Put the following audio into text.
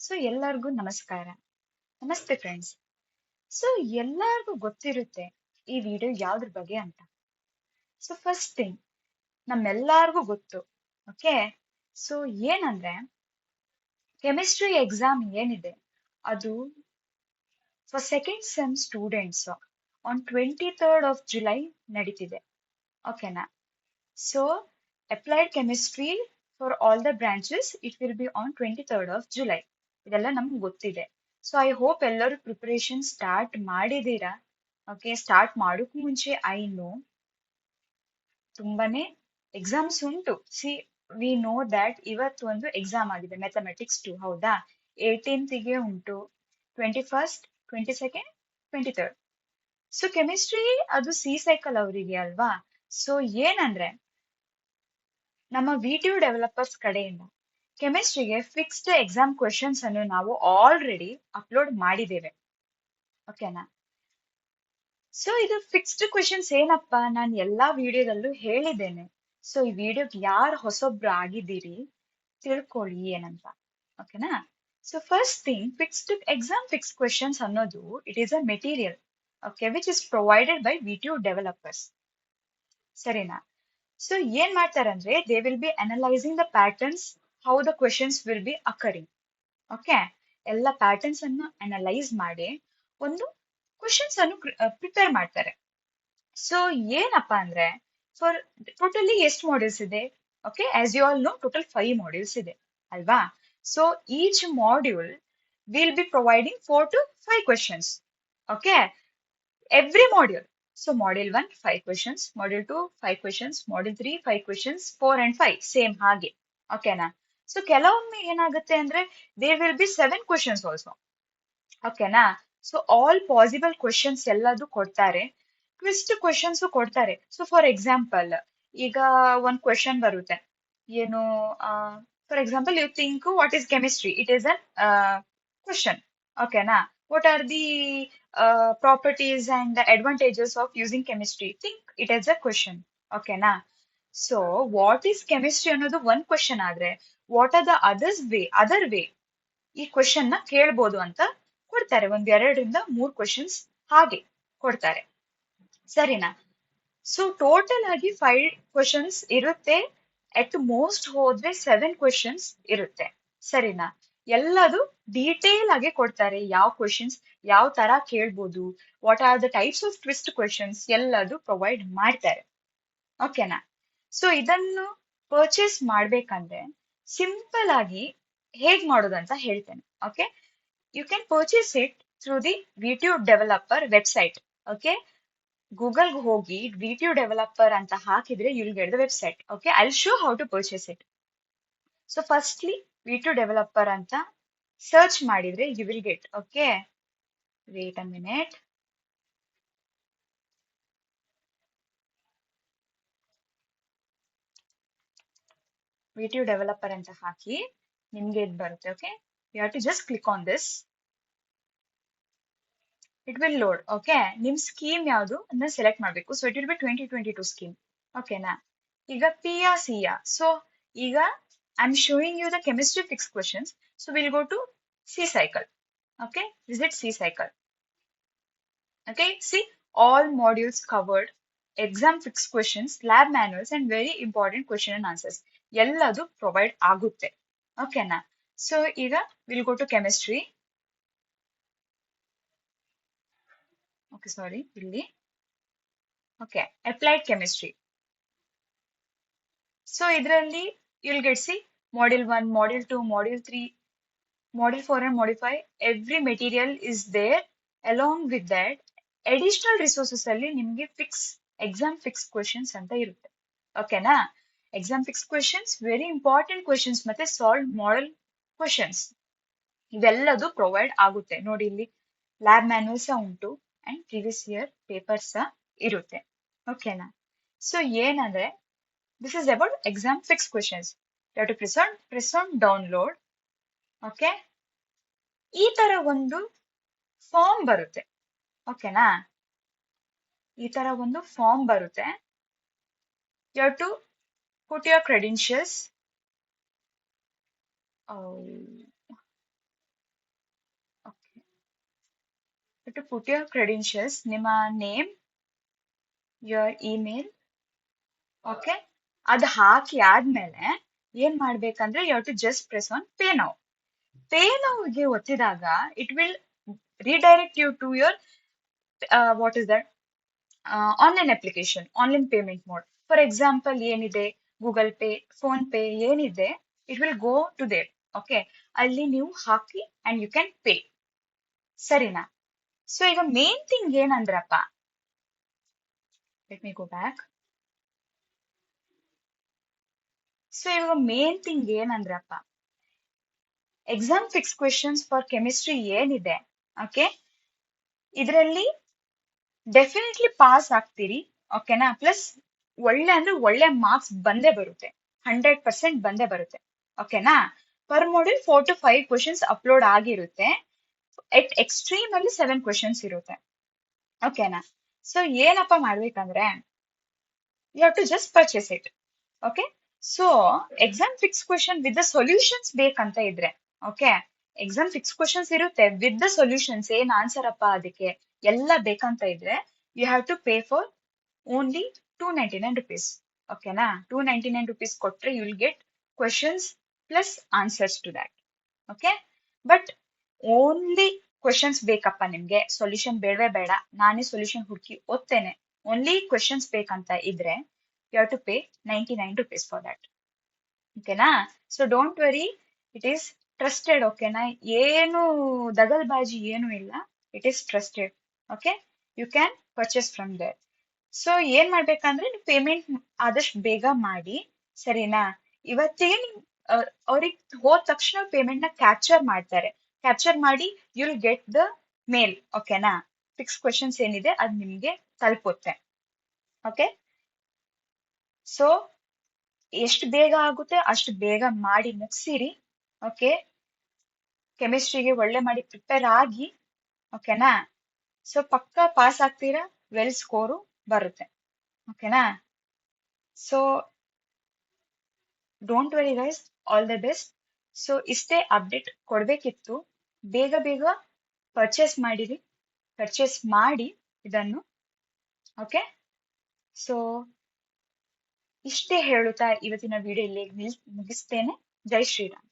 So ಎಲ್ಲರಿಗೂ ನಮಸ್ಕಾರ. ನಮಸ್ತೆ ಫ್ರೆಂಡ್ಸ್. ಸೊ ಎಲ್ಲರಿಗೂ ಗೊತ್ತಿರುತ್ತೆ ಈ ವಿಡಿಯೋ ಯಾವ್ದ್ರ ಬಗ್ಗೆ ಅಂತ. ಸೊ ಫಸ್ಟ್ ಥಿಂಗ್ ನಮ್ಮೆಲ್ಲರಿಗೂ ಗೊತ್ತು. ಓಕೆ, ಸೊ ಏನಂದ್ರೆ ಕೆಮಿಸ್ಟ್ರಿ ಎಕ್ಸಾಮ್ ಏನಿದೆ ಅದು for second sem students on 23rd of July ನಡೀತಿದೆ. ಓಕೆನಾ? So applied chemistry for all the branches it will B on 23rd of July. ಇದೆಲ್ಲ ನಮ್ಗೆ ಗೊತ್ತಿದೆ. ಸೊ ಐ ಹೋಪ್ ಎಲ್ಲರೂ ಪ್ರಿಪರೇಷನ್ ಸ್ಟಾರ್ಟ್ ಮಾಡಿದೀರಾ. ಓಕೆ, ಸ್ಟಾರ್ಟ್ ಮಾಡೋಕ್ಕೂ ಮುಂಚೆ ಐ ನೋ ತುಂಬಾನೇ ಎಕ್ಸಾಮ್ಸ್ ಉಂಟು. ಸಿ ವಿ ನೋ ದ್ಯಾಟ್ ಇವತ್ತು ಒಂದು ಎಕ್ಸಾಮ್ ಆಗಿದೆ ಮ್ಯಾಥಮೆಟಿಕ್ಸ್ 2, ಹೌದಾ? 18th ಉಂಟು, 21st, 22nd, 23rd. So chemistry ಅದು ಸಿ ಸೈಕಲ್ ಅವರಿಗೆ ಅಲ್ವಾ. ಸೊ ಏನಂದ್ರೆ ನಮ್ಮ ವಿಟಿಯು ಡೆವಲಪರ್ಸ್ ಕಡೆಯಿಂದ ಕೆಮಿಸ್ಟ್ರಿಗೆ ಫಿಕ್ಸ್ಡ್ ಎಕ್ಸಾಮ್ ಕ್ವೆಶನ್ಸ್ ಅನ್ನು ನಾವು ಆಲ್ರೆಡಿ ಅಪ್ಲೋಡ್ ಮಾಡಿದ್ದೇವೆ. ಓಕೆನಾ? ಸೊ ಇದು ಫಿಕ್ಸ್ಡ್ ಕ್ವೆಶನ್ಸ್ ಏನಪ್ಪಾ, ನಾನು ಎಲ್ಲಾ ವಿಡಿಯೋದಲ್ಲೂ ಹೇಳಿದ್ದೇನೆ. ಸೊ ಈ ವಿಡಿಯೋಗೆ ಯಾರು ಹೊಸೊಬ್ರು ಆಗಿದ್ದೀರಿ ತಿಳ್ಕೊಳ್ಳಿ ಏನಂತ. ಓಕೆನಾ? So first thing, fixed exam fixed questions ಅನ್ನೋದು it is a material, okay, which is provided by VTU developers. ಸರಿನಾ? ಸೊ ಏನ್ ಮಾಡ್ತಾರಂದ್ರೆ they will be analysing the patterns how the questions will be occurring. Okay, ಎಲ್ಲ patterns ಅನ್ನು analyse ಮಾಡಿ ಒಂದು questions ಅನ್ನು prepare ಮಾಡ್ತಾರೆ. ಸೊ ಏನಪ್ಪಾ ಅಂದ್ರೆ ಫಾರ್ ಟೋಟಲಿ ಎಷ್ಟು ಮಾಡ್ಯೂಲ್ಸ್ ಇದೆ? Okay, as you all know total 5 modules ಇದೆ ಅಲ್ವಾ? So each module will be providing 4 to 5 questions. Okay, every module. So module 1 5 questions, module 2 5 questions, module 3 5 questions, 4 and 5 same ಹಾಗೆ. ಓಕೆನಾ? So ಕೆಲವೊಮ್ಮೆ ಏನಾಗುತ್ತೆ ಅಂದ್ರೆ there will be 7 questions also. ಓಕೆನಾ? So all possible questions ಎಲ್ಲದೂ ಕೊಡ್ತಾರೆ, ಟ್ವಿಸ್ಟ್ ಕ್ವೆಶನ್ಸ್ ಕೊಡ್ತಾರೆ. So for example ಈಗ ಒಂದ್ ಕ್ವೆಶನ್ ಬರುತ್ತೆ, ಏನು for example you think what is chemistry, it is an question. ಓಕೆನಾ? What are the properties and advantages of using chemistry, think it is a question. ಓಕೆನಾ? So what is chemistry ಅನ್ನೋದು ಒಂದ್ question ಆದ್ರೆ what are the other way ಈ question ನ ಕೇಳ್ಬೋದು ಅಂತ ಕೊಡ್ತಾರೆ. 2 to 3 ಕ್ವೆಶನ್ಸ್ ಹಾಗೆ ಕೊಡ್ತಾರೆ. ಸರಿನಾ? ಸೊ ಟೋಟಲ್ ಆಗಿ 5 ಕ್ವೆಶನ್ಸ್ ಇರುತ್ತೆ, ಅಟ್ ಮೋಸ್ಟ್ ಹೋದ್ರೆ 7 ಕ್ವೆಶನ್ಸ್ ಇರುತ್ತೆ. ಸರಿನಾ? ಎಲ್ಲದು ಡೀಟೇಲ್ ಆಗಿ ಕೊಡ್ತಾರೆ, ಯಾವ ಕ್ವೆಶನ್ಸ್ ಯಾವ ತರ ಕೇಳ್ಬೋದು, what are the types of twist questions ಎಲ್ಲದು ಪ್ರೊವೈಡ್ ಮಾಡ್ತಾರೆ. ಓಕೆನಾ? ಸೊ ಇದನ್ನು ಪರ್ಚೇಸ್ ಮಾಡ್ಬೇಕಂದ್ರೆ ಸಿಂಪಲ್ ಆಗಿ ಹೇಗ್ ಮಾಡೋದಂತ ಹೇಳ್ತೇನೆ. Okay, you can purchase it through the VTU developer website. Okay, Google ಹೋಗಿ VTU developer ಅಂತ ಹಾಕಿದ್ರೆ you will get the website. Okay, I'll show how to purchase it. So firstly VTU developer ಅಂತ search ಮಾಡಿದ್ರೆ you will get. Okay, wait a minute. VTU developer ಅಂತ ಹಾಕಿ ನಿಮ್ಗೆ ಇದು ಬರುತ್ತೆ. Okay, you have to just click on this. It will load. Okay, ನಿಮ್ scheme ಯಾವುದು ಅದನ್ನ select ಮಾಡಬೇಕು. So it will be 2022 scheme. ಓಕೆನಾ? ಈಗ ಪಿಯಾ ಸಿಯಾ. ಸೊ ಈಗ I am showing you the chemistry fix questions. So will go to C cycle. Okay, visit C cycle. Okay, C all modules covered, exam fix questions, lab manuals and very important question and answers ಎಲ್ಲದು provide ಆಗುತ್ತೆ. ಓಕೆನಾ? So ಈಗ will go to chemistry. Okay, sorry, ಇಲ್ಲಿ okay applied chemistry. So ಇದರಲ್ಲಿ you'll get see module 1, module 2, module 3, module 4 and module 5 every material is there. Along with that additional resources ಅಲ್ಲಿ ನಿಮ್ಗೆ exam fix questions ಅಂತ ಇರುತ್ತೆ. ಓಕೆನಾ? Exam fix questions, very important questions ಮತ್ತೆ solve ಮಾಡಲ್ questions ಇವೆಲ್ಲದು provide ಆಗುತ್ತೆ. ನೋಡಿ ಇಲ್ಲಿ ಲ್ಯಾಬ್ ಮ್ಯಾನ್ಯಲ್ಸ್ ಉಂಟು ಅಂಡ್ ಪ್ರೀವಿಯಸ್ ಇಯರ್ ಪೇಪರ್ಸ್ ಇರುತ್ತೆ. ಓಕೆನಾ? ಸೊ ಏನಂದ್ರೆ this is about exam fixed questions. You have to press on download. Okay, ಈ ತರ ಒಂದು ಫಾರ್ಮ್ ಬರುತ್ತೆ. ಓಕೆನಾ? ಈ ತರ ಒಂದು ಫಾರ್ಮ್ ಬರುತ್ತೆ. You have to put your credentials. to put your credentials, ನಿಮ್ಮ ನೇಮ್, your email, ಓಕೆ. ಅದು ಹಾಕಿ ಆದ್ಮೇಲೆ ಏನ್ ಮಾಡ್ಬೇಕಂದ್ರೆ you have to just press on pay now. Pay ನೌಗೆ ಒತ್ತಿದಾಗ it will redirect you to your what is that online application, online payment mode. For example ಏನಿದೆ Google Pay, PhonePe ಏನಿದೆ, it will go to there. Okay, ಅಲ್ಲಿ ನೀವು ಹಾಕಿ and you can pay. ಸರಿನಾ? So ಈಗ main thing ಏನಂದ್ರಪ್ಪ, let me go back. So ಇವಾಗ main thing ಏನಂದ್ರಪ್ಪ, exam fix questions for chemistry ಏನಿದೆ, ಓಕೆ, ಇದರಲ್ಲಿ ಡೆಫಿನೆಟ್ಲಿ ಪಾಸ್ ಆಗ್ತೀರಿ. ಓಕೆನಾ? ಪ್ಲಸ್ ಒಳ್ಳೆ ಅಂದ್ರೆ ಒಳ್ಳೆ ಮಾರ್ಕ್ಸ್ ಬಂದೇ ಬರುತ್ತೆ, 100% ಬಂದೇ ಬರುತ್ತೆ. ಓಕೆನಾ? Per module 4 to 5 questions upload ಆಗಿರುತ್ತೆ. ಎಟ್ ಎಕ್ಸ್ಟ್ರೀಮ್ ಅಲ್ಲಿ 7 ಕ್ವೆಶನ್ಸ್ ಇರುತ್ತೆ. ಓಕೆನಾ? ಸೊ ಏನಪ್ಪ ಮಾಡ್ಬೇಕಂದ್ರೆ you have to just purchase it. Okay, so exam fix question with the solutions ಬೇಕಂತ ಇದ್ರೆ, ಓಕೆ, ಎಕ್ಸಾಮ್ ಫಿಕ್ಸ್ ಕ್ವೆಶನ್ಸ್ ಇರುತ್ತೆ ವಿತ್ ದ ಸೊಲ್ಯೂಷನ್ಸ್, ಏನ್ ಆನ್ಸರ್ ಅಪ್ಪ ಅದಕ್ಕೆ ಎಲ್ಲ ಬೇಕಂತ ಇದ್ರೆ you have to pay for only 299 rupees. ಓಕೆನಾ? 299 rupees ಕೊಟ್ರೆ you will get questions plus answers to that. Okay, but only questions ಬೇಕಪ್ಪ ನಿಮ್ಗೆ, ಸೊಲ್ಯೂಷನ್ ಬೇಡವೇ ಬೇಡ, ನಾನೇ ಸೊಲ್ಯೂಷನ್ ಹುಡುಕಿ ಓದ್ತೇನೆ, ಓನ್ಲಿ ಕ್ವೆಶನ್ಸ್ ಬೇಕಂತ ಇದ್ರೆ you have to pay 99 rupees for that. ಓಕೆನಾ? So don't worry, it is trusted. ಓಕೆನಾ? ಏನು ದಗಲ್ಬಾಜಿ ಏನು ಇಲ್ಲ, it is trusted. Okay, you can purchase from there. So ಏನ್ ಮಾಡ್ಬೇಕಂದ್ರೆ ನೀವು ಪೇಮೆಂಟ್ ಆದಷ್ಟು ಬೇಗ ಮಾಡಿ. ಸರಿನಾ? ಇವತ್ತಿಗೆ ಅವ್ರಿಗೆ ಹೋದ ತಕ್ಷಣ ಪೇಮೆಂಟ್ ನ ಕ್ಯಾಪ್ಚರ್ ಮಾಡ್ತಾರೆ. ಕ್ಯಾಪ್ಚರ್ ಮಾಡಿ ಯು ವಿಲ್ ಗೆಟ್ ದ ಮೇಲ್. ಓಕೆನಾ? ಫಿಕ್ಸ್ ಕ್ವೆಶನ್ಸ್ ಏನಿದೆ ಅದು ನಿಮ್ಗೆ ತಲುಪುತ್ತೆ. ಓಕೆ, ಸೊ ಎಷ್ಟು ಬೇಗ ಆಗುತ್ತೆ ಅಷ್ಟು ಬೇಗ ಮಾಡಿ ಮುಗಿಸಿರಿ. ಓಕೆ, ಕೆಮಿಸ್ಟ್ರಿಗೆ ಒಳ್ಳೆ ಮಾಡಿ ಪ್ರಿಪೇರ್ ಆಗಿ. ಓಕೆನಾ? ಸೊ ಪಕ್ಕಾ ಪಾಸ್ ಆಗ್ತೀರಾ, ವೆಲ್ ಸ್ಕೋರು ಬರುತ್ತೆ. ಓಕೆನಾ? So don't worry guys, all the best. So ಇಷ್ಟೇ ಅಪ್ಡೇಟ್ ಕೊಡ್ಬೇಕಿತ್ತು. ಬೇಗ ಬೇಗ ಪರ್ಚೇಸ್ ಮಾಡಿರಿ, ಪರ್ಚೇಸ್ ಮಾಡಿ ಇದನ್ನು. ಓಕೆ, ಸೊ ಇಷ್ಟೇ ಹೇಳುತ್ತಾ ಇವತ್ತಿನ ವಿಡಿಯೋ ಇಲ್ಲಿ ಮುಗಿಸ್ತೇನೆ. ಜೈ ಶ್ರೀರಾಮ್.